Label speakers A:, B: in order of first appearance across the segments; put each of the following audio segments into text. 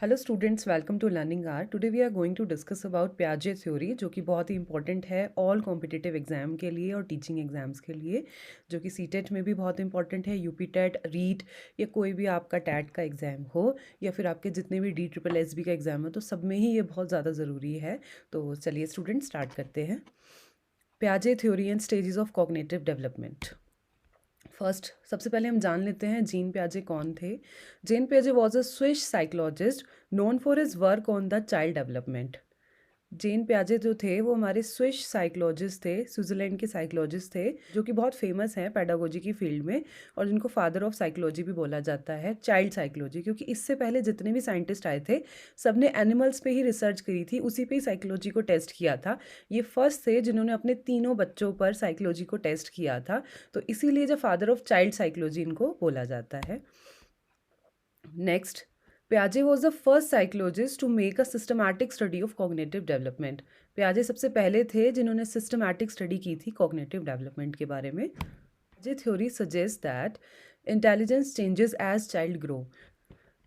A: Hello students, welcome to learning R. Today we are going to discuss about पियाजे theory, जो कि बहुत ही इंपॉर्टेंट है ऑल कॉम्पिटिटिव एग्जाम के लिए और टीचिंग एग्जाम्स के लिए, जो कि सीटेट में भी बहुत इंपॉर्टेंट है, यूपी टेट, रीट या कोई भी आपका टैट का एग्ज़ाम हो या फिर आपके जितने भी डी ट्रिपल एस बी का एग्ज़ाम हो, तो सब में ही ये बहुत ज़्यादा ज़रूरी है। तो चलिए स्टूडेंट स्टार्ट करते हैं। पियाजे theory and stages of cognitive development. First, सबसे पहले हम जान लेते हैं जीन पियाजे कौन थे। जीन पियाजे was a Swiss psychologist known for his work on the child development. Jean पियाजे जो थे वो हमारे स्विस साइकोलॉजिस्ट थे, स्विट्ज़रलैंड के साइकोलॉजिस्ट थे, जो कि बहुत फेमस हैं पेडागोजी की फील्ड में, और जिनको फादर ऑफ साइकोलॉजी भी बोला जाता है, चाइल्ड साइकोलॉजी, क्योंकि इससे पहले जितने भी साइंटिस्ट आए थे सब ने एनिमल्स पे ही रिसर्च करी थी, उसी पे ही साइकोलॉजी को टेस्ट किया था। ये फर्स्ट थे जिन्होंने अपने तीनों बच्चों पर साइकोलॉजी को टेस्ट किया था, तो इसीलिए जो फादर ऑफ चाइल्ड साइकोलॉजी इनको बोला जाता है। Next, Piaget was the first psychologist to make a systematic study of cognitive development. Piaget सबसे पहले थे जिन्होंने systematic study की थी cognitive development के बारे में। Piaget theory suggests that intelligence changes as child grow.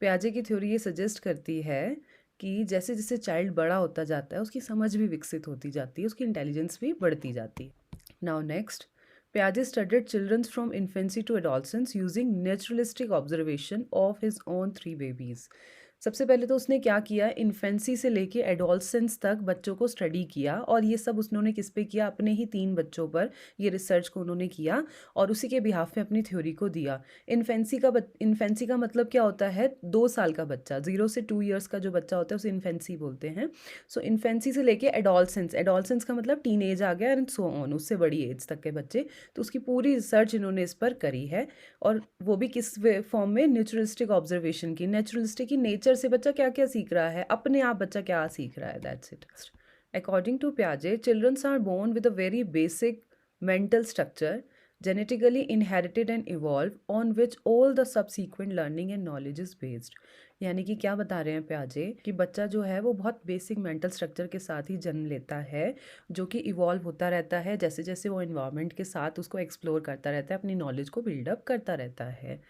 A: Piaget की थ्योरी ये सजेस्ट करती है कि जैसे जैसे चाइल्ड बड़ा होता जाता है उसकी समझ भी विकसित होती जाती है, उसकी इंटेलिजेंस भी बढ़ती जाती है। Now next, Piaget studied children from infancy to adolescence using naturalistic observation of his own three babies. सबसे पहले तो उसने क्या किया, इन्फेंसी से लेके एडोलसेंस तक बच्चों को स्टडी किया, और ये सब उन्होंने किस पे किया, अपने ही 3 बच्चों पर ये रिसर्च को उन्होंने किया और उसी के बिहाफ में अपनी थ्योरी को दिया। इन्फेंसी का मतलब क्या होता है, 2 साल का बच्चा, 0 से 2 ईयर्स का जो बच्चा होता है उसे इन्फेंसी बोलते हैं। सो इन्फेंसी से लेके एडोलसेंस, एडोलसेंस का मतलब टीन एज आ गया, एंड सो ऑन, उससे बड़ी एज तक के बच्चे। तो उसकी पूरी रिसर्च इन्होंने इस पर करी है, और वो भी किस फॉर्म में, नेचुरलिस्टिक ऑब्जर्वेशन की। नेचुरलिस्टिक की नेचर से बच्चा क्या क्या सीख रहा है, अपने आप बच्चा क्या सीख रहा है, that's it. According to Piaget, children are born with a very basic mental structure, genetically inherited and evolved, on which all the subsequent learning and knowledge is based. यानी कि क्या बता रहे हैं प्याजे, कि बच्चा जो है वो बहुत बेसिक मेंटल स्ट्रक्चर के साथ ही जन्म लेता है, जो कि इवॉल्व होता रहता है जैसे जैसे वो इन्वायरमेंट के साथ उसको एक्सप्लोर करता रहता है, अपनी नॉलेज को बिल्डअप करता रहता है।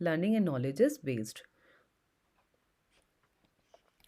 A: Learning and knowledge is based,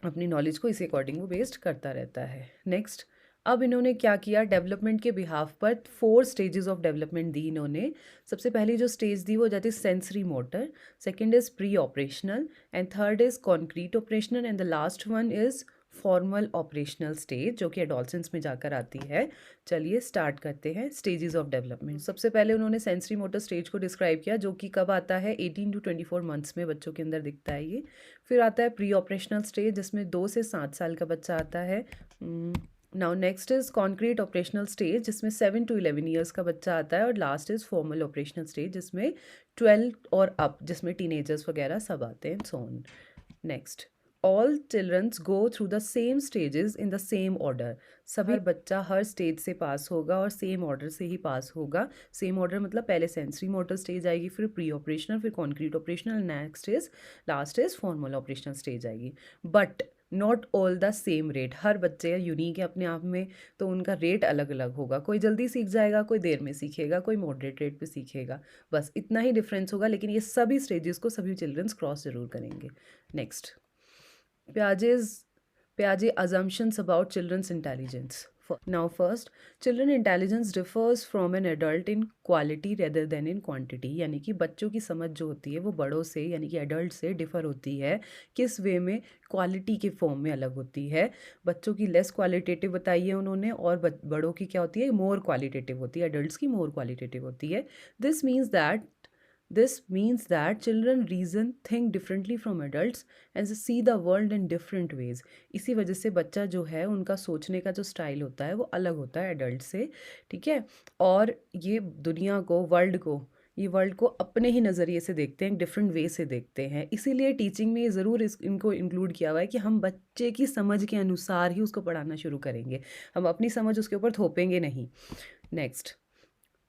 A: अपनी नॉलेज को इसी अकॉर्डिंग वो बेस्ड करता रहता है। नेक्स्ट, अब इन्होंने क्या किया, डेवलपमेंट के बिहाफ पर 4 स्टेजेस ऑफ डेवलपमेंट दी इन्होंने। सबसे पहली जो स्टेज दी वो जाती है sensory motor, second is pre operational, and third is concrete operational, and the last one is formal operational stage, जो कि एडोलसेंस में जाकर आती है। चलिए स्टार्ट करते हैं स्टेजेस ऑफ डेवलपमेंट। सबसे पहले उन्होंने सेंसरी मोटर स्टेज को डिस्क्राइब किया, जो कि कब आता है, 18 to 24 मंथ्स में बच्चों के अंदर दिखता है ये। फिर आता है प्री ऑपरेशनल स्टेज, जिसमें 2 से 7 साल का बच्चा आता है। Now next is concrete operational stage, जिसमें 7 to 11 ईयर्स का बच्चा आता है। और last is formal operational stage, जिसमें 12 और अप, जिसमें टीनेजर्स वगैरह सब आते हैं, so on. Next, all childrens go through the same stages in the same order. सभी हर बच्चा हर स्टेज से पास होगा और सेम ऑर्डर से ही पास होगा। सेम ऑर्डर मतलब पहले सेंसरी मोटर स्टेज आएगी, फिर प्री ऑपरेशनल, फिर concrete operational, next is last is formal operational stage आएगी। But not all the same rate, हर बच्चे यूनिक है अपने आप में, तो उनका रेट अलग अलग होगा। कोई जल्दी सीख जाएगा, कोई देर में सीखेगा, कोई मॉडरेट रेट पे सीखेगा, बस इतना ही डिफरेंस होगा, लेकिन ये सभी स्टेजेस को सभी चिल्ड्रंस क्रॉस जरूर करेंगे। Next, Piaget's Piaget assumptions about children's intelligence. Now first, children intelligence differs from an adult in quality rather than in quantity, यानी कि बच्चों की समझ जो होती है वो बड़ों से यानी कि एडल्ट से डिफ़र होती है। किस वे में, क्वालिटी के फॉर्म में अलग होती है। बच्चों की लेस क्वालिटेटिव बताई है उन्होंने, और बड़ों की क्या होती है, मोर क्वालिटेटिव होती है, एडल्ट्स की मोर क्वालिटेटिव होती है। This means that This means that children reason, think differently from adults and see the world in different ways. इसी वजह से बच्चा जो है उनका सोचने का जो स्टाइल होता है वो अलग होता है एडल्ट से, ठीक है। और ये दुनिया को, ये वर्ल्ड को अपने ही नज़रिए से देखते हैं, डिफरेंट वे से देखते हैं। इसीलिए टीचिंग में ये ज़रूर इनको इंक्लूड किया हुआ है कि हम बच्चे की समझ के अनुसार ही उसको पढ़ाना शुरू करेंगे, हम अपनी समझ उसके ऊपर थोपेंगे नहीं। Next,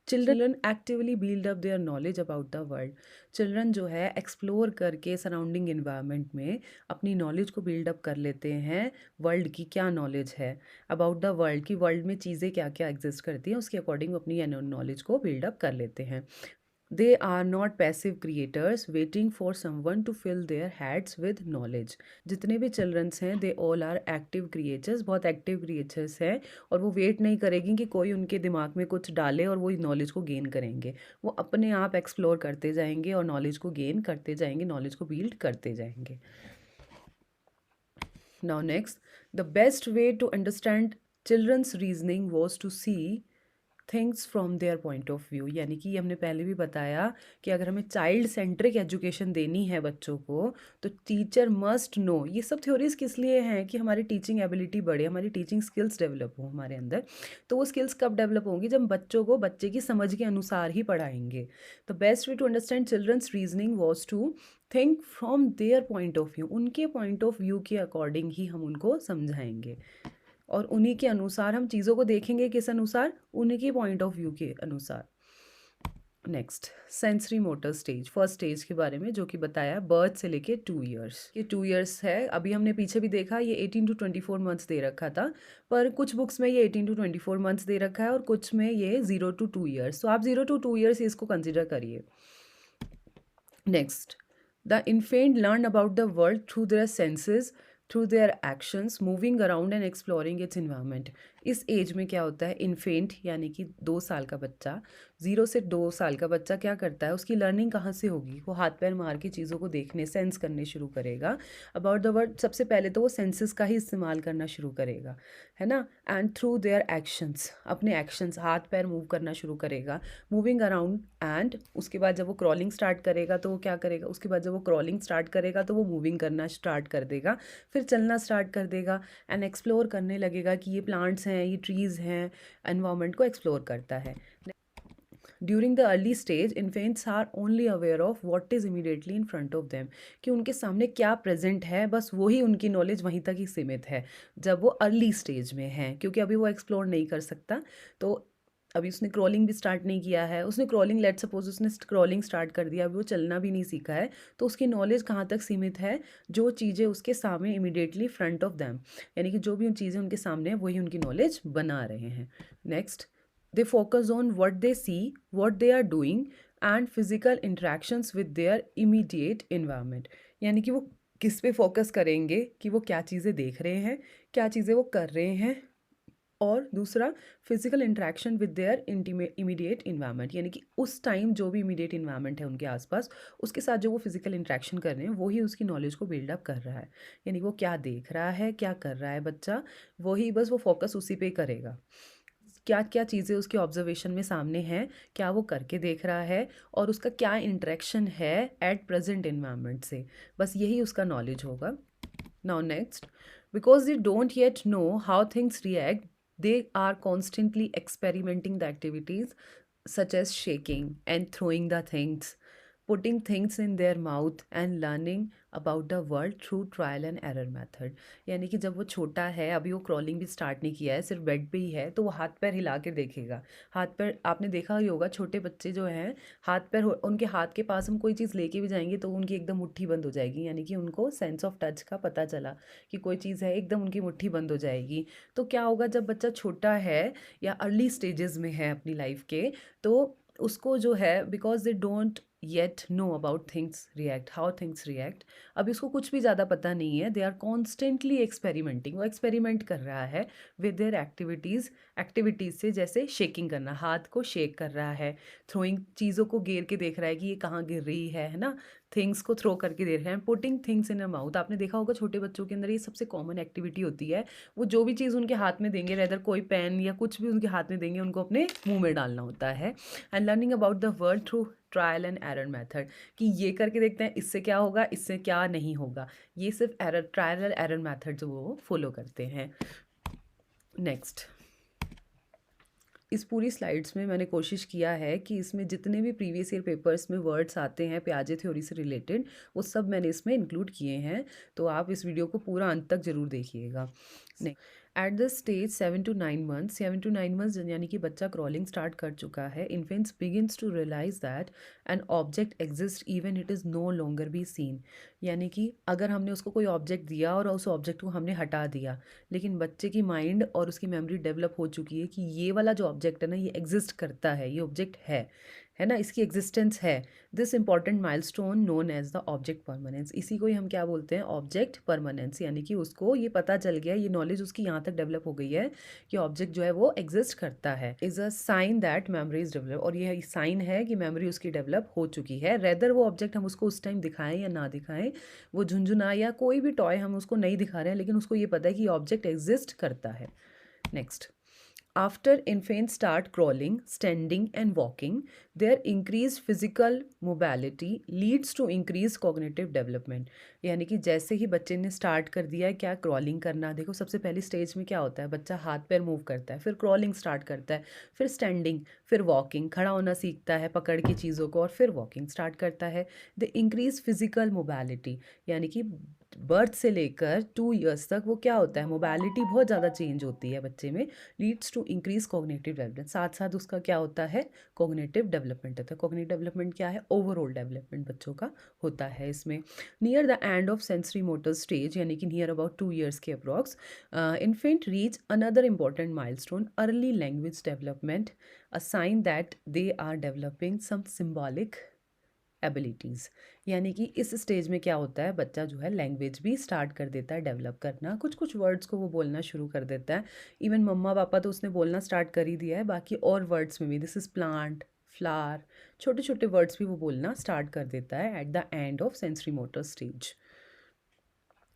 A: children actively build up their knowledge about the world. Children जो है एक्सप्लोर करके सराउंडिंग इन्वायरमेंट में अपनी नॉलेज को बिल्डअप कर लेते हैं। वर्ल्ड की क्या नॉलेज है, अबाउट द वर्ल्ड, की वर्ल्ड में चीज़ें क्या क्या एग्जिस्ट करती हैं, उसके अकॉर्डिंग अपनी नॉलेज को बिल्डअप कर लेते हैं। They are not passive creators waiting for someone to fill their heads with knowledge. जितने भी चिल्ड्रंस हैं they all are active creatures, बहुत एक्टिव क्रिएचर्स हैं, और वो वेट नहीं करेंगी कि कोई उनके दिमाग में कुछ डाले और वो नॉलेज को गेन करेंगे। वो अपने आप एक्सप्लोर करते जाएंगे और नॉलेज को गेन करते जाएंगे, नॉलेज को बिल्ड करते जाएंगे। Now next, the best way to understand children's reasoning was to see things from their point of view. यानी कि हमने पहले भी बताया कि अगर हमें चाइल्ड सेंट्रिक एजुकेशन देनी है बच्चों को, तो टीचर मस्ट नो। ये सब थ्योरीज किस लिए हैं कि हमारी टीचिंग एबिलिटी बढ़े, हमारी टीचिंग स्किल्स डेवलप हो हमारे अंदर। तो वो स्किल्स कब डेवलप होंगी, जब बच्चों को बच्चे की समझ के अनुसार ही पढ़ाएंगे। The best way to understand childrens reasoning was to think from their point of view. उनके पॉइंट ऑफ व्यू के अकॉर्डिंग ही हम उनको समझाएंगे, और उन्हीं के अनुसार हम चीज़ों को देखेंगे। किस अनुसार, उनके पॉइंट ऑफ व्यू के अनुसार। Next, sensory motor stage, first stage के बारे में, जो कि बताया बर्थ से लेके 2 ईयर्स। ये 2 ईयर्स है। अभी हमने पीछे भी देखा ये 18 to 24 मंथ्स दे रखा था, पर कुछ बुक्स में ये 18 to 24 मंथ्स दे रखा है और कुछ में ये 0 to 2 ईयर्स। तो आप 0 to 2 ईयर्स इसको कंसिडर करिए। Next, the infant learn about the world through their senses, through their actions, moving around and exploring its environment. इस एज में क्या होता है, इन्फेंट यानी कि 2 साल का बच्चा, 0 से 2 साल का बच्चा क्या करता है, उसकी लर्निंग कहाँ से होगी, वो हाथ पैर मार के चीज़ों को देखने, सेंस करने शुरू करेगा अबाउट द वर्ल्ड। सबसे पहले तो वो सेंसेस का ही इस्तेमाल करना शुरू करेगा, है ना। एंड थ्रू देयर एक्शंस, अपने एक्शंस, हाथ पैर मूव करना शुरू करेगा, मूविंग अराउंड। एंड उसके बाद जब वो क्रॉलिंग स्टार्ट करेगा तो वो क्या करेगा, उसके बाद जब वो क्रॉलिंग स्टार्ट करेगा तो वो मूविंग करना स्टार्ट कर देगा, फिर चलना स्टार्ट कर देगा एंड एक्सप्लोर करने लगेगा कि ये प्लांट्स हैं, ये ट्रीज़ हैं, एनवायरनमेंट को एक्सप्लोर करता है। During the early stage infants are only aware of what is immediately in front of them, कि उनके सामने क्या प्रेजेंट है, बस वही उनकी नॉलेज वहीं तक ही सीमित है जब वो अर्ली स्टेज में है, क्योंकि अभी वो एक्सप्लोर नहीं कर सकता। तो अभी उसने क्रॉलिंग भी स्टार्ट नहीं किया है, उसने क्रॉलिंग, लेट सपोज उसने क्रॉलिंग स्टार्ट कर दिया, अभी वो चलना भी नहीं सीखा है, तो उसकी नॉलेज कहाँ तक सीमित है, जो चीज़ें उसके सामने इमीडिएटली फ्रंट ऑफ दैम, यानी कि जो भी उन चीज़ें उनके सामने है वही उनकी नॉलेज बना रहे हैं। Next, they focus on what they see, what they are doing and physical interactions with their immediate environment। यानी कि वो किस पे फोकस करेंगे, कि वो क्या चीज़ें देख रहे हैं, क्या चीज़ें वो कर रहे हैं, और दूसरा physical interaction with their immediate environment, यानी कि उस टाइम जो भी इमीडिएट इन्वायरमेंट है उनके आसपास, उसके साथ जो वो फिजिकल इंटरेक्शन कर रहे हैं वही उसकी नॉलेज को बिल्डअप कर रहा है। यानी वो क्या देख रहा है, क्या कर रहा है बच्चा, वही बस वो फोकस उसी पे करेगा। क्या क्या चीज़ें उसके ऑब्जर्वेशन में सामने हैं, क्या वो करके देख रहा है, और उसका क्या इंटरेक्शन है एट प्रेजेंट इन्वायरमेंट से, बस यही उसका नॉलेज होगा। Now next, because they don't yet know how things react, they are constantly experimenting the activities such as shaking and throwing the things, putting things in their mouth and learning about the world through trial and error method। यानी कि जब वो छोटा है, अभी वो crawling भी start नहीं किया है, सिर्फ बेड पे ही है, तो वो हाथ पैर हिला के देखेगा। हाथ पैर आपने देखा ही होगा, छोटे बच्चे जो हैं, हाथ पैर उनके हाथ के पास हम कोई चीज़ लेके भी जाएंगे तो उनकी एकदम मुट्ठी बंद हो जाएगी, यानी कि उनको सेंस ऑफ टच का पता चला कि कोई चीज़ है, एकदम उनकी मुट्ठी बंद हो जाएगी। तो क्या होगा, जब बच्चा छोटा है या अर्ली स्टेजेस में है अपनी लाइफ के, तो उसको जो है, because they don't yet know about things react, how things react, अभी उसको कुछ भी ज़्यादा पता नहीं है, दे आर कॉन्स्टेंटली एक्सपेरिमेंटिंग, वो एक्सपेरिमेंट कर रहा है विद देयर एक्टिविटीज़ से, जैसे शेकिंग करना, हाथ को शेक कर रहा है, थ्रोइंग, चीज़ों को गिर के देख रहा है कि ये कहाँ गिर रही है ना, थिंग्स को थ्रो करके देख रहे हैं, putting things in a mouth. आपने देखा होगा छोटे बच्चों के अंदर ये सबसे कॉमन एक्टिविटी होती है, वो जो भी चीज़ उनके हाथ में देंगे, रेदर कोई पेन या कुछ भी उनके हाथ में देंगे, उनको अपने मुंह में डालना होता है। And learning about the world through trial and error method, कि ये करके देखते हैं इससे क्या होगा, इससे क्या नहीं होगा, ये सिर्फ ट्रायल एंड एरर मेथड जो वो फॉलो करते हैं। नेक्स्ट, इस पूरी स्लाइड्स में मैंने कोशिश किया है कि इसमें जितने भी प्रीवियस ईयर पेपर्स में वर्ड्स आते हैं पियाजे थ्योरी से रिलेटेड, वो सब मैंने इसमें इंक्लूड किए हैं, तो आप इस वीडियो को पूरा अंत तक ज़रूर देखिएगा। At the stage 7 to 9 months, 7 to 9 months यानी कि बच्चा क्रॉलिंग स्टार्ट कर चुका है, infants begins to realize that an object exist even it is no longer be seen. यानी कि अगर हमने उसको कोई ऑब्जेक्ट दिया और उस ऑब्जेक्ट को हमने हटा दिया, लेकिन बच्चे की माइंड और उसकी मेमोरी डेवलप हो चुकी है कि ये वाला जो ऑब्जेक्ट है ना, ये एग्जिस्ट करता है, ये ऑब्जेक्ट है है ना, इसकी एग्जिस्टेंस है। This important milestone known as the object permanence, इसी को ही हम क्या बोलते हैं, ऑब्जेक्ट परमानेंस, यानी कि उसको ये पता चल गया, ये नॉलेज उसकी यहाँ तक डेवलप हो गई है कि ऑब्जेक्ट जो है वो एग्जिस्ट करता है, is a sign that memory is develop, और ये साइन है कि मेमोरी उसकी डेवलप हो चुकी है। रेदर वो ऑब्जेक्ट हम उसको उस टाइम दिखाएं या ना दिखाएं, वो झुंझुना या कोई भी टॉय हम उसको नहीं दिखा रहे हैं, लेकिन उसको ये पता है कि ऑब्जेक्ट एग्जिस्ट करता है। Next, after infants start crawling, standing, and walking, their increased physical mobility leads to increased cognitive development। यानी कि जैसे ही बच्चे ने स्टार्ट कर दिया है क्या, क्रॉलिंग करना, देखो सबसे पहली स्टेज में क्या होता है, बच्चा हाथ पैर मूव करता है, फिर क्रॉलिंग स्टार्ट करता है, फिर स्टैंडिंग, फिर वॉकिंग, खड़ा होना सीखता है पकड़ के चीज़ों को, और फिर वॉकिंग स्टार्ट करता है। द इंक्रीज फिजिकल मोबिलिटी, यानी कि बर्थ से लेकर 2 इयर्स तक वो क्या होता है, मोबिलिटी बहुत ज़्यादा चेंज होती है बच्चे में, leads to increase cognitive development, साथ साथ उसका क्या होता है, कॉग्निटिव डेवलपमेंट होता है। कॉग्निटिव डेवलपमेंट क्या है, ओवरऑल डेवलपमेंट बच्चों का होता है इसमें। Near the end of sensory motor stage, यानी कि नियर अबाउट 2 इयर्स के approx, infant reach another important milestone, early language development, a sign that they are developing some symbolic abilities. यानी कि इस स्टेज में क्या होता है, बच्चा जो है लैंग्वेज भी स्टार्ट कर देता है डेवलप करना, कुछ कुछ वर्ड्स को वो बोलना शुरू कर देता है। इवन मम्मा पापा तो उसने बोलना स्टार्ट कर ही दिया है, बाकी और वर्ड्स में भी, दिस इज़ प्लांट, फ्लावर, छोटे छोटे वर्ड्स भी वो बोलना स्टार्ट कर देता है at the end of sensory motor stage.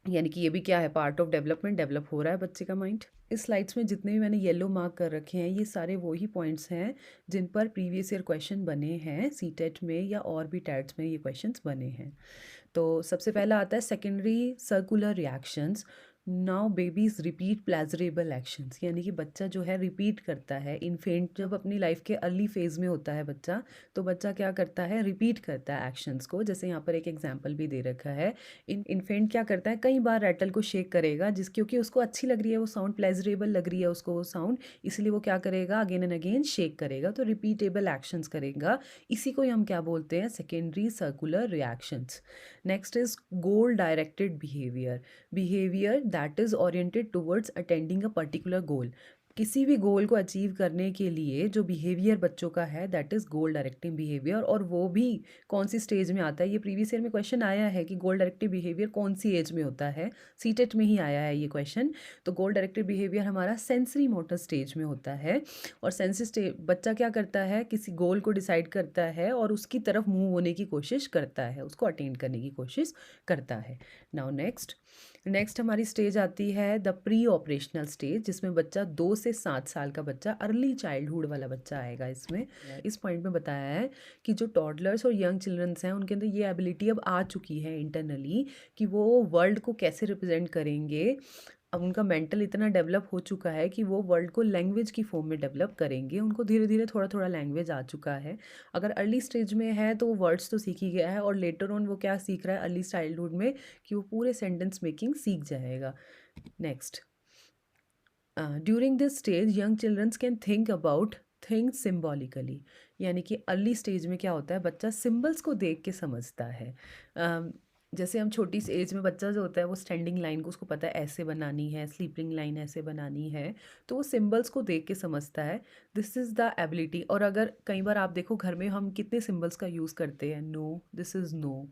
A: यानी कि ये भी क्या है, पार्ट ऑफ डेवलपमेंट, डेवलप हो रहा है बच्चे का माइंड। इस स्लाइड्स में जितने भी मैंने येलो मार्क कर रखे हैं, ये सारे वही पॉइंट्स हैं जिन पर प्रीवियस ईयर क्वेश्चन बने हैं सीटेट में या और भी टेट्स में ये क्वेश्चंस बने हैं। तो सबसे पहला आता है secondary circular reactions. Now babies repeat pleasurable actions, यानी कि बच्चा जो है रिपीट करता है। इन्फेंट जब अपनी लाइफ के अर्ली फेज में होता है बच्चा, तो बच्चा क्या करता है, रिपीट करता है एक्शंस को। जैसे यहाँ पर एक एग्जांपल भी दे रखा है, इन्फेंट क्या करता है, कई बार रैटल को शेक करेगा, जिस क्योंकि उसको अच्छी लग रही है वो साउंड, प्लेजरेबल लग रही है उसको वो साउंड, इसलिए वो क्या करेगा, अगेन एंड अगेन शेक करेगा, तो रिपीटेबल एक्शंस करेगा। इसी को ही हम क्या बोलते हैं, secondary circular reactions. Next is goal directed behaviour that is oriented towards attending a particular goal. किसी भी गोल को अचीव करने के लिए जो बिहेवियर बच्चों का है, that is goal directing behaviour. और वो भी कौन सी स्टेज में आता है, ये प्रीवियस ईयर में क्वेश्चन आया है कि गोल डायरेक्टिव बिहेवियर कौन सी एज में होता है, सीटेट में ही आया है ये क्वेश्चन। तो गोल डायरेक्टिव बिहेवियर हमारा सेंसरी मोटर स्टेज में होता है। और सेंसरी स्टेज बच्चा क्या करता है, किसी गोल को डिसाइड करता है और उसकी तरफ मूव होने की कोशिश करता है, उसको अटेंड करने की कोशिश करता है। नाउ नेक्स्ट हमारी स्टेज आती है द प्री ऑपरेशनल स्टेज, जिसमें बच्चा 2 से 7 साल का बच्चा, अर्ली चाइल्डहुड वाला बच्चा आएगा इसमें। इस पॉइंट में बताया है कि जो टॉडलर्स और यंग चिल्ड्रंस हैं उनके अंदर ये एबिलिटी अब आ चुकी है इंटरनली, कि वो वर्ल्ड को कैसे रिप्रेजेंट करेंगे। अब उनका मेंटल इतना डेवलप हो चुका है कि वो वर्ल्ड को लैंग्वेज की फॉर्म में डेवलप करेंगे, उनको धीरे धीरे थोड़ा थोड़ा लैंग्वेज आ चुका है। अगर अर्ली स्टेज में है तो वो वर्ड्स तो सीख ही गया है, और लेटर ऑन वो क्या सीख रहा है अर्ली चाइल्डहुड में, कि वो पूरे सेंटेंस मेकिंग सीख जाएगा। Next, during this stage young childrens can think about things symbolically, यानी कि अर्ली स्टेज में क्या होता है, बच्चा सिम्बल्स को देख के समझता है। जैसे हम छोटी सी एज में बच्चा जो होता है वो स्टैंडिंग लाइन को उसको पता है ऐसे बनानी है, स्लीपिंग लाइन ऐसे बनानी है, तो वो सिम्बल्स को देख के समझता है। This is the ability. और अगर कई बार आप देखो घर में हम कितने सिम्बल्स का यूज़ करते हैं, नो, दिस इज़ नो,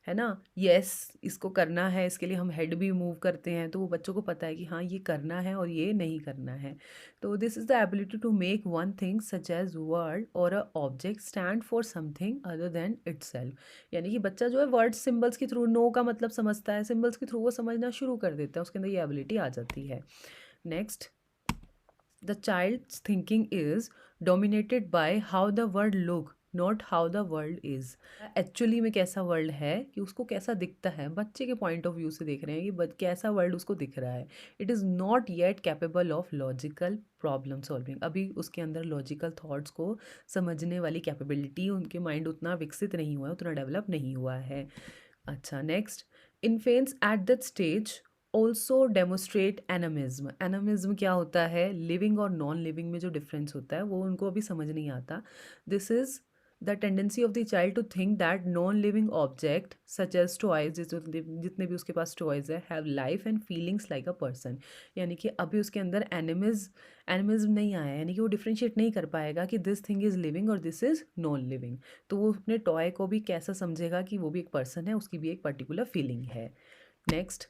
A: है ना, यस, इसको करना है, इसके लिए हम हेड भी मूव करते हैं, तो वो बच्चों को पता है कि हाँ ये करना है और ये नहीं करना है। तो this is the ability to make one thing such as word और a object stand for something other than itself. यानी कि बच्चा जो है वर्ड सिंबल्स के थ्रू नो का मतलब समझता है, सिंबल्स के थ्रू वो समझना शुरू कर देता है, उसके अंदर ये एबिलिटी आ जाती है। Next, the child's thinking is dominated by how the world look, not how the world is. Actually में कैसा वर्ल्ड है, कि उसको कैसा दिखता है, बच्चे के पॉइंट ऑफ व्यू से देख रहे हैं कि कैसा वर्ल्ड उसको दिख रहा है। It is not yet capable of logical problem solving, अभी उसके अंदर लॉजिकल थॉट्स को समझने वाली कैपेबिलिटी, उनके माइंड उतना विकसित नहीं हुआ है, उतना डेवलप नहीं हुआ है। अच्छा, next, infants at that stage also demonstrate animism. Animism क्या होता है, लिविंग और नॉन लिविंग में जो डिफरेंस होता है वो उनको अभी समझ नहीं आता। This is the tendency of the child to think that non living object such as toys, जितने भी उसके पास टॉयज है, have life and feelings like a person. यानी कि अभी उसके अंदर एनिमिज्म नहीं आया, यानी कि वो डिफ्रेंशिएट नहीं कर पाएगा कि दिस थिंग इज़ लिविंग और दिस इज़ नॉन लिविंग। तो वो अपने टॉय को भी कैसा समझेगा कि वो भी एक पर्सन है, उसकी भी एक पर्टिकुलर फीलिंग है। नेक्स्ट,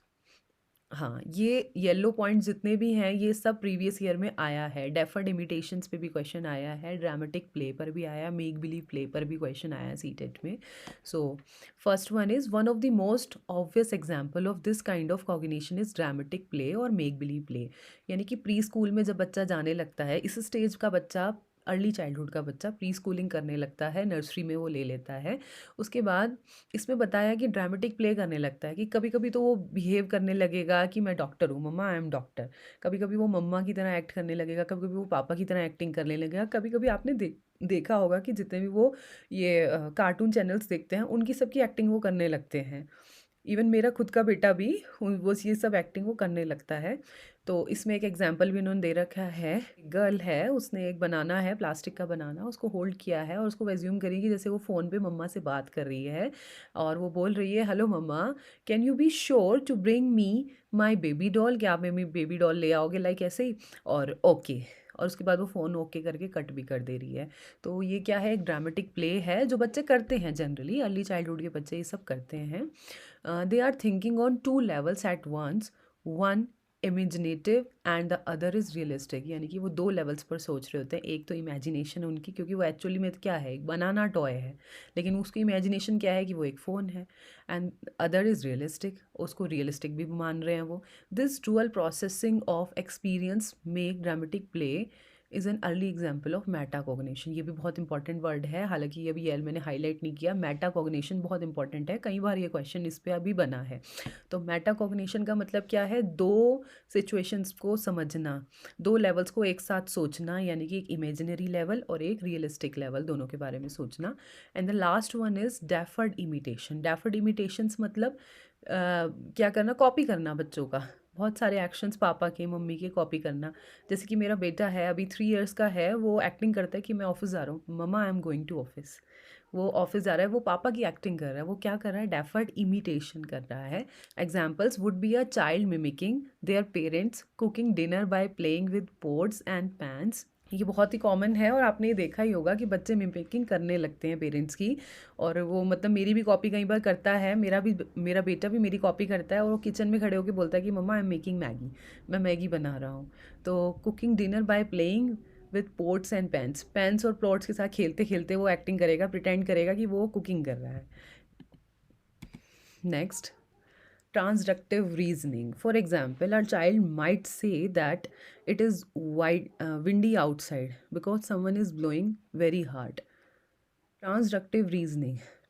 A: हाँ, ये येलो पॉइंट जितने भी हैं ये सब प्रीवियस ईयर में आया है। डेफर्ड इमिटेशंस पे भी क्वेश्चन आया है, ड्रामेटिक प्ले पर भी आया, मेक बिलीव प्ले पर भी क्वेश्चन आया सीटेट में। So first one is one of the most obvious example of this kind of cognition is dramatic play और मेक बिलीव प्ले। यानी कि प्री स्कूल में जब बच्चा जाने लगता है, इस स्टेज का बच्चा, अर्ली चाइल्डहुड का बच्चा प्री स्कूलिंग करने लगता है, नर्सरी में वो ले लेता है। उसके बाद इसमें बताया कि ड्रामेटिक प्ले करने लगता है कि कभी कभी तो वो बिहेव करने लगेगा कि मैं डॉक्टर हूँ, मम्मा आई एम डॉक्टर। कभी कभी वो मम्मा की तरह एक्ट करने लगेगा, कभी कभी वो पापा की तरह एक्टिंग करने लगेगा। कभी कभी आपने देखा होगा कि जितने भी वो ये कार्टून चैनल्स देखते हैं उनकी सबकी एक्टिंग वो करने लगते हैं। इवन मेरा खुद का बेटा भी वो ये सब एक्टिंग वो करने लगता है। तो इसमें एक एग्जांपल भी उन्होंने दे रखा है। गर्ल है, उसने एक बनाना है, प्लास्टिक का बनाना, उसको होल्ड किया है और उसको वेज्यूम करिए कि जैसे वो फ़ोन पे मम्मा से बात कर रही है और वो बोल रही है, hello mama, can you be sure to bring me my baby doll, क्या आप मेरी बेबी डॉल ले आओगे, लाइक ऐसे ही, और ओके। और उसके बाद वो फ़ोन ओके करके कट भी कर दे रही है। तो ये क्या है, एक ड्रामेटिक प्ले है जो बच्चे करते हैं, जनरली अर्ली चाइल्डहुड के बच्चे ये सब करते हैं। They are thinking on two levels at once, one imaginative and the other is realistic. यानी कि वो दो लेवल्स पर सोच रहे होते हैं। एक तो इमेजिनेशन है उनकी, क्योंकि वो एक्चुअली में क्या है, एक बनाना टॉय है, लेकिन उसकी इमेजिनेशन क्या है कि वो एक फ़ोन है। एंड अदर इज़ रियलिस्टिक, उसको रियलिस्टिक भी मान रहे हैं वो। This dual processing of experience make dramatic play is an early example of Meta cognition. ये भी बहुत इंपॉर्टेंट वर्ड है, हालांकि ये अभी यल मैंने हाईलाइट नहीं किया। मेटा कॉग्निशन बहुत इंपॉर्टेंट है, कई बार ये क्वेश्चन इस पर अभी बना है। तो मेटा कॉग्निशन का मतलब क्या है, दो सिचुएशंस को समझना, दो लेवल्स को एक साथ सोचना, यानी कि एक इमेजिनरी लेवल और एक रियलिस्टिक लेवल, दोनों के बारे में सोचना। And the last one is deferred imitation. Deferred imitations मतलब क्या करना, कॉपी करना बच्चों का, बहुत सारे एक्शंस पापा के, मम्मी के कॉपी करना। जैसे कि मेरा बेटा है, अभी 3 इयर्स का है, वो एक्टिंग करता है कि मैं ऑफिस जा रहा हूँ, mamma I am going to office. वो ऑफिस जा रहा है, वो पापा की एक्टिंग कर रहा है। वो क्या कर रहा है, डेफर्ड इमिटेशन कर रहा है। Examples would be a child mimicking their parents cooking dinner by playing with pots and pans. ये बहुत ही कॉमन है और आपने ये देखा ही होगा कि बच्चे मिमिकिंग करने लगते हैं पेरेंट्स की। और वो मतलब मेरी भी कॉपी कई बार करता है, मेरा बेटा भी मेरी कॉपी करता है, और वो किचन में खड़े होकर बोलता है कि mamma I am making Maggi, मैं मैगी बना रहा हूँ। तो cooking dinner by playing with pots and pans, pans और प्लॉट्स के साथ खेलते खेलते वो एक्टिंग करेगा, प्रिटेंड करेगा कि वो कुकिंग कर रहा है। Next, transductive reasoning. For example, a child might say that it is windy outside because someone is blowing very hard.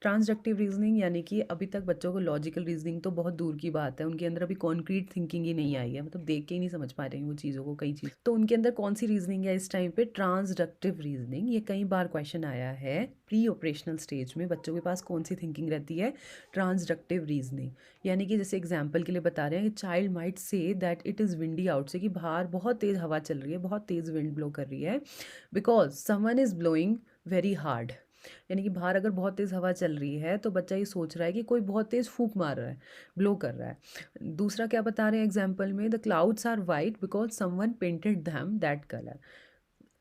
A: Transductive reasoning यानी कि अभी तक बच्चों को लॉजिकल रीजनिंग तो बहुत दूर की बात है, उनके अंदर अभी कॉन्क्रीट थिंकिंग ही नहीं आई है, मतलब देख के ही नहीं समझ पा रहे हैं वो चीज़ों को, कई चीज़। तो उनके अंदर कौन सी रीजनिंग है इस टाइम पे, ट्रांसडक्टिव रीजनिंग। ये कई बार क्वेश्चन आया है प्री ऑपरेशनल स्टेज में, बच्चों के पास कौन सी थिंकिंग रहती है, ट्रांसडक्टिव रीजनिंग। यानी कि जैसे एग्जाम्पल के लिए बता रहे हैं कि child might say that it is windy out, से कि बाहर बहुत तेज़ हवा चल रही है, बहुत तेज़ विंड ब्लो कर रही है, because someone is blowing very hard. यानी कि बाहर अगर बहुत तेज़ हवा चल रही है तो बच्चा ये सोच रहा है कि कोई बहुत तेज़ फूंक मार रहा है, ब्लो कर रहा है। दूसरा क्या बता रहे हैं एग्जाम्पल में, the clouds are white because someone painted them that colour.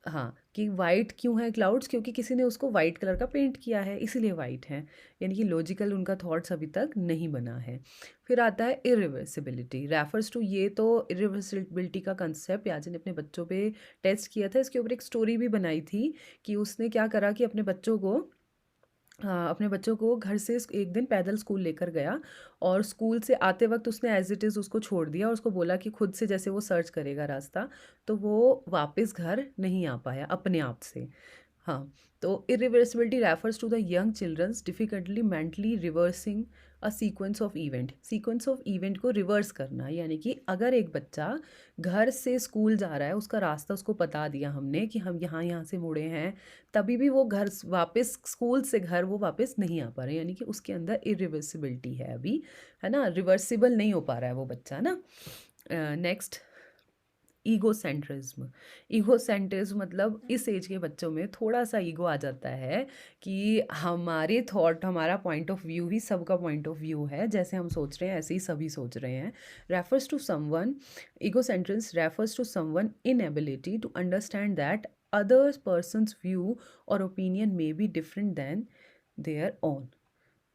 A: हाँ, कि वाइट क्यों है क्लाउड्स, क्योंकि किसी ने उसको वाइट कलर का पेंट किया है, इसीलिए वाइट है। यानी कि लॉजिकल उनका थॉट्स अभी तक नहीं बना है। फिर आता है इरिवर्सिबिलिटी, रेफर्स टू, ये तो इरिवर्सिबिलिटी का कंसेप्ट याजिन ने अपने बच्चों पे टेस्ट किया था, इसके ऊपर एक स्टोरी भी बनाई थी कि उसने क्या करा कि अपने बच्चों को घर से एक दिन पैदल स्कूल लेकर गया, और स्कूल से आते वक्त उसने एज इट इज़ उसको छोड़ दिया और उसको बोला कि खुद से जैसे वो सर्च करेगा रास्ता, तो वो वापस घर नहीं आ पाया अपने आप से। हाँ, तो irreversibility refers to the young children's difficultly mentally reversing a sequence of event को रिवर्स करना। यानी कि अगर एक बच्चा घर से स्कूल जा रहा है, उसका रास्ता उसको बता दिया हमने कि हम यहाँ यहाँ से मुड़े हैं, तभी भी वो घर वापस, स्कूल से घर वो वापस नहीं आ पा रहे, यानी कि उसके अंदर इरिवर्सिबिलिटी है अभी, है ना, रिवर्सिबल नहीं हो पा रहा है वो बच्चा ना। Next, egocentrism. ईगोसेंट्रिज्म मतलब इस एज के बच्चों में थोड़ा सा ईगो आ जाता है कि हमारे थॉट, हमारा पॉइंट ऑफ व्यू ही सबका पॉइंट ऑफ व्यू है, जैसे हम सोच रहे हैं ऐसे ही सभी सोच रहे हैं। Refers to someone, egocentrism refers to someone inability to understand that other person's view और opinion may be different than their own.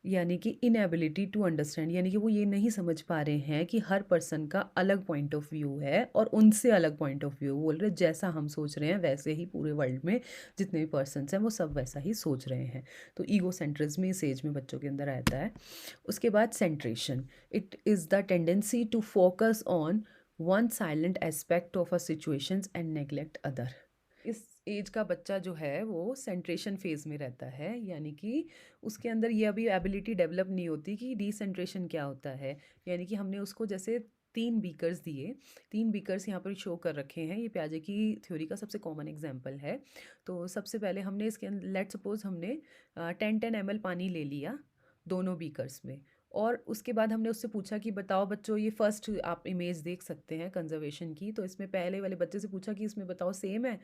A: यानी कि इनएबिलिटी टू अंडरस्टैंड, यानी कि वो ये नहीं समझ पा रहे हैं कि हर पर्सन का अलग पॉइंट ऑफ व्यू है और उनसे अलग पॉइंट ऑफ व्यू। बोल रहे जैसा हम सोच रहे हैं वैसे ही पूरे वर्ल्ड में जितने भी पर्सनस हैं वो सब वैसा ही सोच रहे हैं। तो ईगो सेंट्रिज्म इस एज में बच्चों के अंदर आता है। उसके बाद centration, it is the tendency to focus on one salient aspect of a situations and neglect other. इस एज का बच्चा जो है वो सेंट्रेशन फेज में रहता है, यानी कि उसके अंदर ये अभी एबिलिटी डेवलप नहीं होती कि डिसेंट्रेशन क्या होता है। यानी कि हमने उसको जैसे 3 बीकर्स दिए, 3 बीकर्स यहाँ पर शो कर रखे हैं, ये पियाजे की थ्योरी का सबसे कॉमन एग्जांपल है। तो सबसे पहले हमने इसके अंदर लेट सपोज हमने 10 ml पानी ले लिया दोनों बीकर्स में, और उसके बाद हमने उससे पूछा कि बताओ बच्चों, ये फर्स्ट आप इमेज देख सकते हैं कंजर्वेशन की। तो इसमें पहले वाले बच्चे से पूछा कि इसमें बताओ सेम है,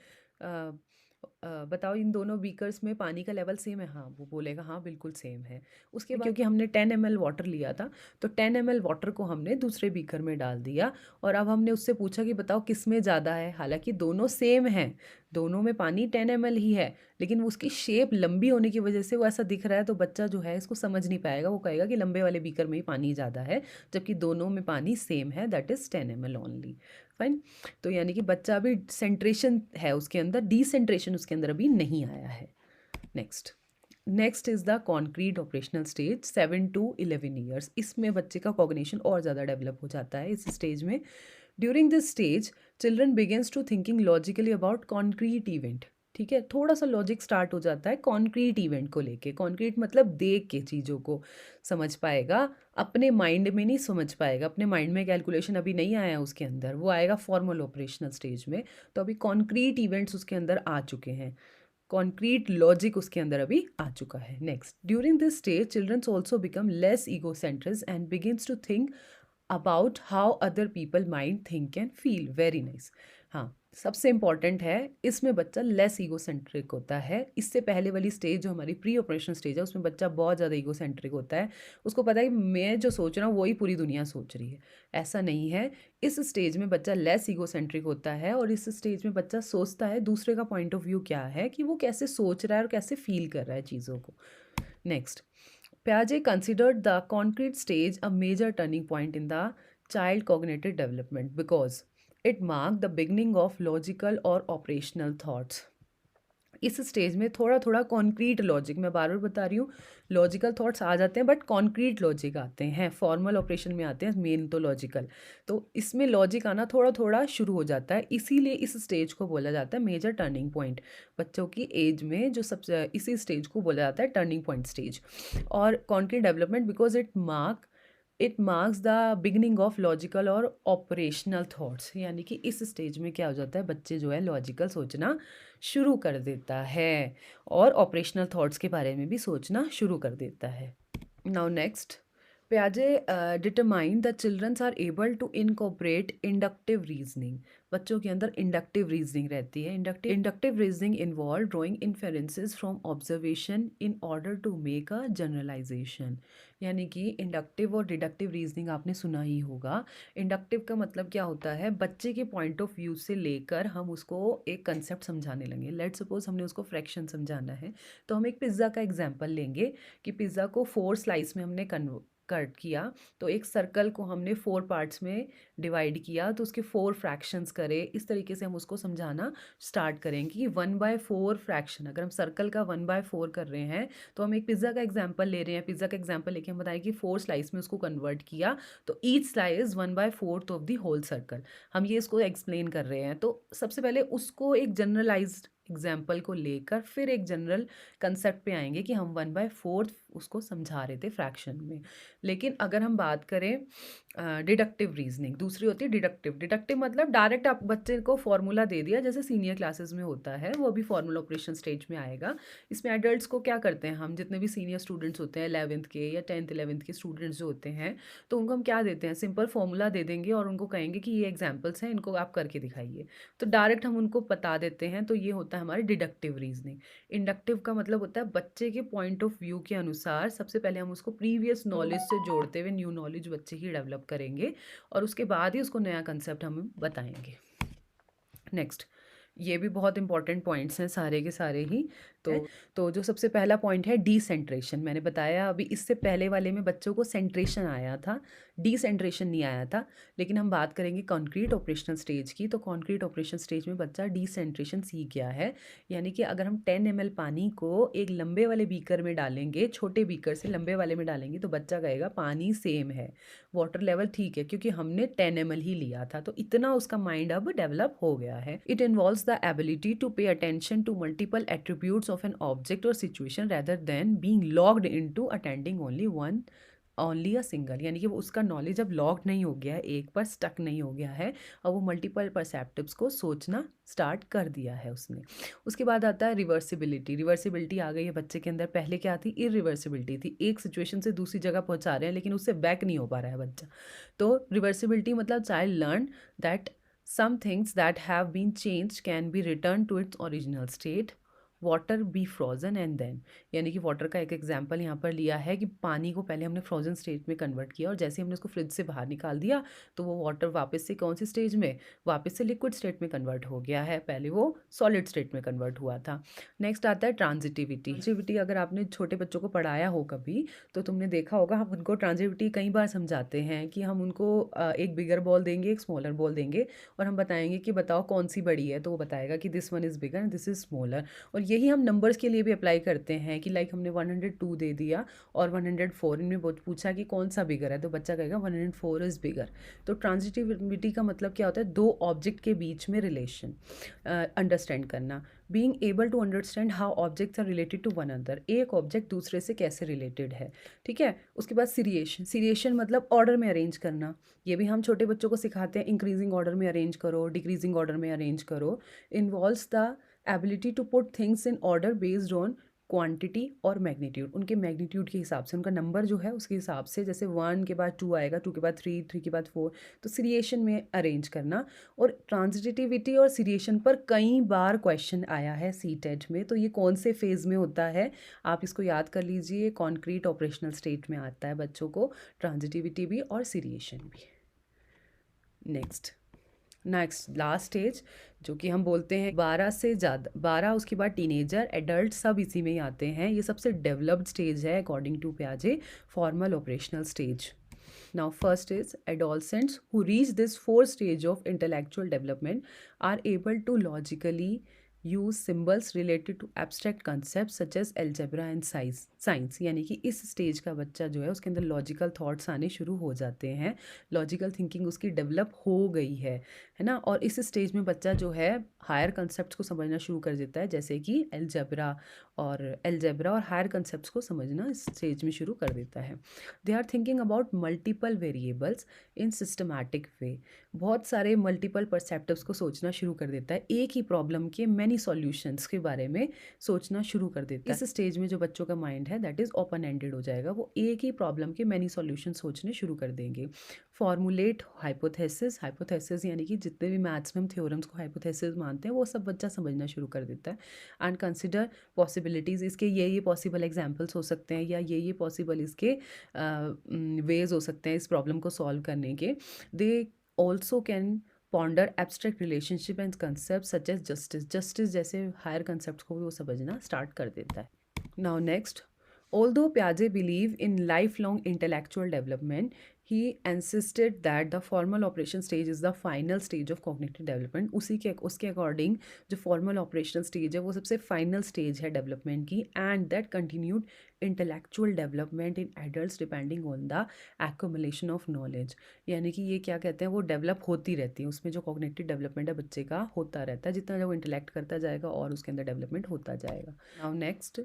A: बताओ इन दोनों बीकर्स में पानी का लेवल सेम है। हाँ, वो बोलेगा हाँ बिल्कुल सेम है। उसके बाद क्योंकि हमने 10 ml वाटर लिया था तो 10 ml वाटर को हमने दूसरे बीकर में डाल दिया, और अब हमने उससे पूछा कि बताओ किस में ज़्यादा है। हालांकि दोनों सेम हैं, दोनों में पानी 10 ml ही है, लेकिन उसकी शेप लंबी होने की वजह से वो ऐसा दिख रहा है, तो बच्चा जो है इसको समझ नहीं पाएगा, वो कहेगा कि लंबे वाले बीकर में ही पानी ज़्यादा है, जबकि दोनों में पानी सेम है, that is 10 ml only. Fine. तो यानी कि बच्चा अभी सेंट्रेशन है उसके अंदर, डिसेंट्रेशन उसके अंदर अभी नहीं आया है। Next is the concrete operational stage 7 to 11 years. इसमें बच्चे का कॉग्निशन और ज़्यादा डेवलप हो जाता है इस स्टेज में। During this stage children begins to thinking logically about concrete event. ठीक है, थोड़ा सा लॉजिक स्टार्ट हो जाता है कॉन्क्रीट इवेंट को लेके। कॉन्क्रीट मतलब देख के चीज़ों को समझ पाएगा, अपने माइंड में नहीं समझ पाएगा, अपने माइंड में कैलकुलेशन अभी नहीं आया उसके अंदर, वो आएगा फॉर्मल ऑपरेशनल स्टेज में। तो अभी कॉन्क्रीट इवेंट्स उसके अंदर आ चुके हैं, कॉन्क्रीट लॉजिक उसके अंदर अभी आ चुका है। Next, during this stage childrens also become less egocentric and begins to think about how other people mind think and feel. Very nice. हाँ, सबसे इंपॉर्टेंट है इसमें बच्चा लेस ईगोसेंट्रिक होता है। इससे पहले वाली स्टेज जो हमारी प्री ऑपरेशन स्टेज है उसमें बच्चा बहुत ज़्यादा ईगोसेंट्रिक होता है, उसको पता है मैं जो सोच रहा हूँ वही पूरी दुनिया सोच रही है। ऐसा नहीं है, इस स्टेज में बच्चा लेस ईगोसेंट्रिक होता है, और इस स्टेज में बच्चा सोचता है दूसरे का पॉइंट ऑफ व्यू क्या है, कि वो कैसे सोच रहा है और कैसे फील कर रहा है चीज़ों को। Next, Piaget considered the concrete stage a major turning point in the child cognitive development because it marked the beginning of logical or operational thoughts. इस स्टेज में थोड़ा थोड़ा कॉन्क्रीट लॉजिक, मैं बार बार बता रही हूँ, लॉजिकल थॉट्स आ जाते हैं बट कॉन्क्रीट लॉजिक आते हैं, फॉर्मल ऑपरेशन में आते हैं, मेन तो लॉजिकल। तो इसमें लॉजिक आना थोड़ा थोड़ा शुरू हो जाता है, इसीलिए इस स्टेज को बोला जाता है मेजर टर्निंग पॉइंट। बच्चों की एज में जो सबसे इसी स्टेज को बोला जाता है टर्निंग पॉइंट स्टेज। और concrete development because it marks the beginning of logical और ऑपरेशनल थॉट्स। यानी कि इस स्टेज में क्या हो जाता है, बच्चे जो है लॉजिकल सोचना शुरू कर देता है और ऑपरेशनल थॉट्स के बारे में भी सोचना शुरू कर देता है। Now next, Piaget determined that children are able to incorporate inductive reasoning। बच्चों के अंदर इंडक्टिव रीजनिंग रहती है। Inductive reasoning involve drawing inferences from observation in order to make a generalization. यानी कि इंडक्टिव और डिडक्टिव रीजनिंग आपने सुना ही होगा। इंडक्टिव का मतलब क्या होता है, बच्चे के पॉइंट ऑफ व्यू से लेकर हम उसको एक कंसेप्ट समझाने लगे। लेट सपोज हमने उसको फ्रैक्शन समझाना है, तो हम एक पिज़्ज़ा का एग्जाम्पल लेंगे कि पिज़्ज़ा को 4 स्लाइस में हमने कट किया, तो एक सर्कल को हमने 4 पार्ट्स में डिवाइड किया, तो उसके 4 फ्रैक्शंस करे। इस तरीके से हम उसको समझाना स्टार्ट करेंगे कि 1/4 फ्रैक्शन, अगर हम सर्कल का 1/4 कर रहे हैं तो हम एक पिज़्ज़ा का एग्जांपल ले रहे हैं, पिज़्ज़ा का एग्जांपल लेके हम बताएं कि 4 स्लाइस में उसको कन्वर्ट किया, तो each slice 1/4 of the whole circle. हम ये इसको एक्सप्लेन कर रहे हैं। तो सबसे पहले उसको एक जनरलाइज्ड एग्जाम्पल को लेकर फिर एक जनरल कंसेप्ट पे आएंगे कि हम 1/4 उसको समझा रहे थे फ्रैक्शन में। लेकिन अगर हम बात करें डिडक्टिव रीजनिंग, दूसरी होती है डिडक्टिव। डिडक्टिव मतलब डायरेक्ट आप बच्चे को फॉर्मूला दे दिया, जैसे सीनियर क्लासेस में होता है, वो भी फॉर्मूला ऑपरेशन स्टेज में आएगा। इसमें एडल्ट्स को क्या करते हैं, हम जितने भी सीनियर स्टूडेंट्स होते हैं 11th के या 10th 11th के स्टूडेंट्स जो होते हैं, तो उनको हम क्या देते हैं, सिंपल फॉर्मूला दे देंगे और उनको कहेंगे कि ये एग्जाम्पल्स हैं, इनको आप करके दिखाइए। तो डायरेक्ट हम उनको बता देते हैं, तो ये होता है हमारी डिडक्टिव रीजनिंग। इंडक्टिव का मतलब होता है बच्चे के पॉइंट ऑफ व्यू के अनुसार सबसे पहले हम उसको प्रीवियस नॉलेज से जोड़ते हुए न्यू नॉलेज बच्चे ही डेवलप करेंगे और उसके बाद ही उसको नया कंसेप्ट हम बताएंगे। नेक्स्ट, ये भी बहुत इंपॉर्टेंट पॉइंट्स हैं सारे के सारे ही। तो जो सबसे पहला पॉइंट है डिसेंट्रेशन। मैंने बताया अभी इससे पहले वाले में बच्चों को सेंट्रेशन आया था, डिसेंट्रेशन नहीं आया था। लेकिन हम बात करेंगे कॉन्क्रीट ऑपरेशनल स्टेज की, तो कॉन्क्रीट ऑपरेशन स्टेज में बच्चा डिसेंट्रेशन सीख गया है। यानी कि अगर हम 10 ml पानी को एक लंबे वाले बीकर में डालेंगे, छोटे बीकर से लंबे वाले में डालेंगे, तो बच्चा कहेगा पानी सेम है, वाटर लेवल ठीक है, क्योंकि हमने 10 ml ही लिया था। तो इतना उसका माइंड अब डेवलप हो गया है। It involves the ability to pay attention to multiple attributes of an object और situation rather than being locked into attending only a single. यानी कि वो उसका नॉलेज अब लॉक्ड नहीं हो गया है, एक पर स्टक नहीं हो गया है, और वो मल्टीपल परसेप्टिव्स को सोचना स्टार्ट कर दिया है उसने। उसके बाद आता है रिवर्सिबिलिटी। रिवर्सिबिलिटी आ गई है बच्चे के अंदर। पहले क्या थी, इरिवर्सिबिलिटी थी, एक सिचुएशन से दूसरी जगह पहुंचा रहे हैं लेकिन उससे बैक नहीं हो पा रहा है बच्चा। तो रिवर्सिबिलिटी मतलब child learn that some things that have been changed can be returned to its original state, water be frozen and then. यानी कि वाटर का एक एग्जाम्पल यहाँ पर लिया है कि पानी को पहले हमने फ्रोजन स्टेट में कन्वर्ट किया और जैसे हमने उसको फ्रिज से बाहर निकाल दिया तो वो वाटर वापस से कौन सी स्टेज में, वापस से लिक्विड स्टेट में कन्वर्ट हो गया है, पहले वो सॉलिड स्टेट में कन्वर्ट हुआ था। नेक्स्ट आता है ट्रांजिटिविटी। ट्रांजिटिविटी अगर आपने छोटे बच्चों को पढ़ाया हो कभी, तो तुमने देखा होगा हम उनको ट्रांजिटिविटी कई बार समझाते हैं कि हम उनको एक बिगर बॉल देंगे, एक स्मॉलर बॉल देंगे और हम बताएंगे कि बताओ कौन सी बड़ी है, तो वो बताएगा कि this one is bigger and this is smaller. और यही हम नंबर्स के लिए भी अप्लाई करते हैं कि लाइक हमने 102 दे दिया और 104, इनमें पूछा कि कौन सा बिगर है, तो बच्चा कहेगा 104 इज़ बिगर। तो ट्रांजिटिविटी का मतलब क्या होता है, दो ऑब्जेक्ट के बीच में रिलेशन अंडरस्टैंड करना। Being able to understand how objects are related to one other, एक ऑब्जेक्ट दूसरे से कैसे रिलेटेड है, ठीक है। उसके बाद सीरिएशन। सीरिएशन मतलब ऑर्डर में अरेंज करना। ये भी हम छोटे बच्चों को सिखाते हैं, इंक्रीजिंग ऑर्डर में अरेंज करो, डिक्रीजिंग ऑर्डर में अरेंज करो। Involves the ability to put things in order based on quantity और मैग्नीट्यूड। उनके मैग्नीट्यूड के हिसाब से, उनका नंबर जो है उसके हिसाब से, जैसे 1 के बाद 2 आएगा, 2 के बाद 3, 3 के बाद 4, तो सीरिएशन में अरेंज करना। और ट्रांजिटिविटी और सीरिएशन पर कई बार क्वेश्चन आया है सीटेट में, तो ये कौन से फेज में होता है आप इसको याद कर लीजिए। कॉन्क्रीट ऑपरेशनल स्टेट में आता है बच्चों को ट्रांजिटिविटी भी और सीरिएशन भी। नेक्स्ट लास्ट स्टेज जो कि हम बोलते हैं 12 से ज़्यादा, 12 उसके बाद टीनेजर, एडल्ट, सब इसी में ही आते हैं। ये सबसे डेवलप्ड स्टेज है अकॉर्डिंग टू पियाजे, formal operational stage. Now first is adolescents who reach this fourth stage of intellectual development are able to logically use symbols related to abstract concepts such as algebra and science। यानी कि इस stage का बच्चा जो है उसके अंदर logical thoughts आने शुरू हो जाते हैं, लॉजिकल थिंकिंग उसकी डेवलप हो गई है ना। और इस स्टेज में बच्चा जो है हायर कंसेप्ट को समझना शुरू कर देता है, जैसे कि एलजेब्रा और हायर कंसेप्ट को समझना इस स्टेज में शुरू कर देता है। They are thinking about multiple variables in systematic way. बहुत सारे मल्टीपल परसेप्टिव्स को सोचना शुरू कर देता है, एक ही प्रॉब्लम के मैनी सॉल्यूशंस के बारे में सोचना शुरू कर देता है। इस स्टेज में जो बच्चों का माइंड है दैट इज ओपन एंडेड हो जाएगा, वो एक ही प्रॉब्लम के मैनी सॉल्यूशन सोचने शुरू कर देंगे। Formulate hypothesis. हाइपोथेसिस यानी कि जितने भी मैथ्स में हम थ्योरम्स को हाइपोथेसिस मानते हैं वो सब बच्चा समझना शुरू कर देता है। एंड कंसिडर पॉसिबिलिटीज़, इसके ये पॉसिबल एग्जाम्पल्स हो सकते हैं या ये पॉसिबल इसके वेज हो सकते हैं इस प्रॉब्लम को सॉल्व करने के। They also can ponder abstract relationship and concept such as justice जैसे हायर कंसेप्ट को वो समझना स्टार्ट कर देता है। Now next, although Piaget believed in lifelong intellectual development, he insisted that the formal operation stage is the final stage of cognitive development। उसके according जो formal operational stage है वो सबसे final stage है development की, and that continued intellectual development in adults depending on the accumulation of knowledge। यानी कि ये क्या कहते हैं, वो डेवलप होती रहती है, उसमें जो cognitive development है बच्चे का होता रहता है, जितना वो इंटेलेक्ट करता जाएगा और उसके अंदर डेवलपमेंट होता जाएगा। Now next,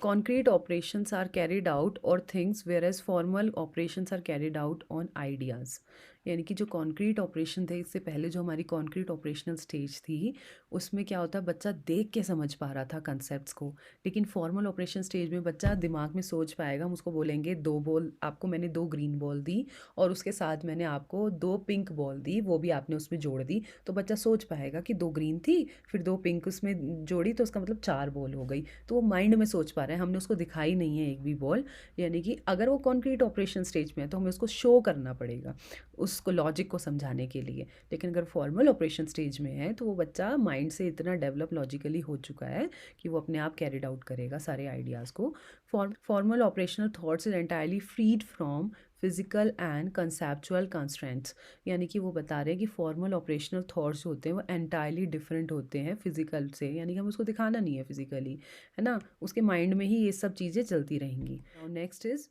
A: concrete operations are carried out or things whereas formal operations are carried out on ideas। यानी कि जो कॉन्क्रीट ऑपरेशन थे, इससे पहले जो हमारी कॉन्क्रीट ऑपरेशनल स्टेज थी, उसमें क्या होता है, बच्चा देख के समझ पा रहा था कंसेप्ट्स को। लेकिन फॉर्मल ऑपरेशन स्टेज में बच्चा दिमाग में सोच पाएगा। हम उसको बोलेंगे 2 बॉल, आपको मैंने 2 ग्रीन बॉल दी और उसके साथ मैंने आपको 2 पिंक बॉल दी, वो भी आपने उसमें जोड़ दी। तो बच्चा सोच पाएगा कि 2 ग्रीन थी, फिर 2 पिंक उसमें जोड़ी, तो उसका मतलब 4 बॉल हो गई। तो वो माइंड में सोच पा रहा है, हमने उसको दिखाई नहीं है एक भी बॉल। यानी कि अगर वो कॉन्क्रीट ऑपरेशन स्टेज में है तो हमें उसको शो करना पड़ेगा उसको लॉजिक को समझाने के लिए। लेकिन अगर फॉर्मल ऑपरेशन स्टेज में है तो वो बच्चा माइंड से इतना डेवलप लॉजिकली हो चुका है कि वो अपने आप कैरिड आउट करेगा सारे आइडियाज़ को। Formal operational thoughts is entirely freed from physical and conceptual constraints. यानी कि वो बता रहे हैं कि फॉर्मल ऑपरेशनल थॉट्स जो होते हैं वो एंटायरली डिफरेंट होते हैं फिजिकल से। यानी कि हम उसको दिखाना नहीं है फिजिकली, है ना, उसके माइंड में ही ये सब चीज़ें चलती रहेंगी। Now next is,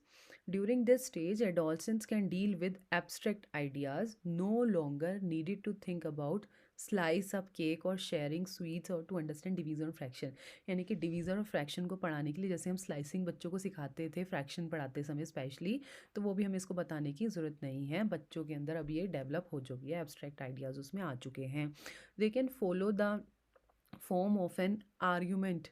A: during this stage, adolescents can deal with abstract ideas, no longer needed to think about slice up cake और sharing sweets or to understand division और fraction। यानी कि डिवीज़न और फ्रैक्शन को पढ़ाने के लिए जैसे हम स्लाइसिंग बच्चों को सिखाते थे फ्रैक्शन पढ़ाते समय स्पेशली, तो वो भी हमें इसको बताने की ज़रूरत नहीं है। बच्चों के अंदर अब ये डेवलप हो चुकी है, एब्स्ट्रैक्ट आइडियाज़ उसमें आ चुके हैं। They can follow the form of an argument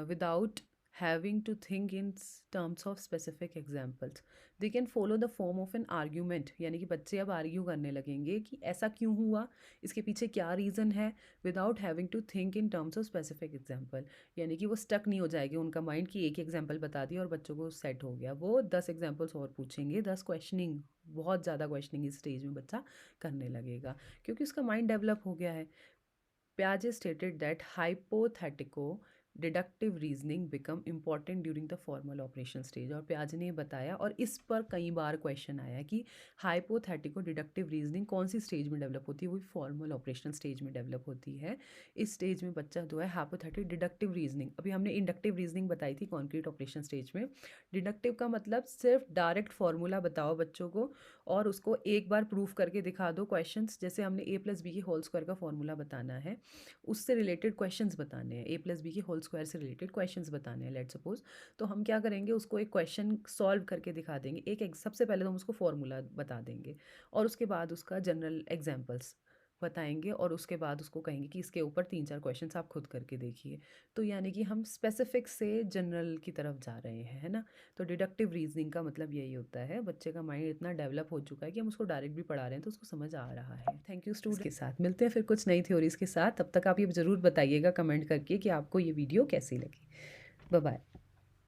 A: without having to think in terms of specific examples। they can follow the form of an argument, यानी कि बच्चे अब आर्ग्यू करने लगेंगे कि ऐसा क्यों हुआ, इसके पीछे क्या रीज़न है, without having to think in terms of specific example. यानी कि वो स्टक नहीं हो जाएगी उनका माइंड कि एक एग्जाम्पल बता दिया और बच्चों को सेट हो गया। वो 10 एग्जाम्पल्स और पूछेंगे, 10 क्वेश्चनिंग, बहुत ज़्यादा क्वेश्चनिंग इस स्टेज में बच्चा करने लगेगा क्योंकि उसका माइंड डेवलप हो गया है। Piaget stated that hypothetical deductive reasoning become important during the formal operation stage. और प्याज ने बताया, और इस पर कई बार क्वेश्चन आया कि हाइपोथेटिको डिडक्टिव रीजनिंग कौन सी स्टेज में डेवलप होती है, वही फॉर्मल ऑपरेशन स्टेज में डेवलप होती है। इस स्टेज में बच्चा जो है हाइपोथेटिक डिडक्टिव रीजनिंग, अभी हमने इंडक्टिव रीजनिंग बताई थी कॉन्क्रीट ऑपरेशन स्टेज में। डिडक्टिव का मतलब सिर्फ डायरेक्ट फार्मूला बताओ बच्चों को और उसको एक बार प्रूफ करके दिखा दो क्वेश्चंस। जैसे हमने a+b के होल स्क्वायर का फॉर्मूला बताना है, उससे रिलेटेड क्वेश्चंस बताने हैं, a+b के होल स्क्वायर से रिलेटेड क्वेश्चंस बताने हैं लेट्स सपोज। तो हम क्या करेंगे, उसको एक क्वेश्चन सॉल्व करके दिखा देंगे। सबसे पहले तो हम उसको फॉर्मूला बता देंगे और उसके बाद उसका जनरल एग्जांपल्स बताएंगे और उसके बाद उसको कहेंगे कि इसके ऊपर 3-4 क्वेश्चंस आप खुद करके देखिए। तो यानी कि हम स्पेसिफिक से जनरल की तरफ जा रहे हैं, है ना। तो डिडक्टिव रीजनिंग का मतलब यही होता है, बच्चे का माइंड इतना डेवलप हो चुका है कि हम उसको डायरेक्ट भी पढ़ा रहे हैं तो उसको समझ आ रहा है। Thank you student. के साथ मिलते हैं फिर कुछ नई थ्योरीज के साथ। तब तक आप ये ज़रूर बताइएगा कमेंट करके कि आपको ये वीडियो कैसी लगी। Bye bye.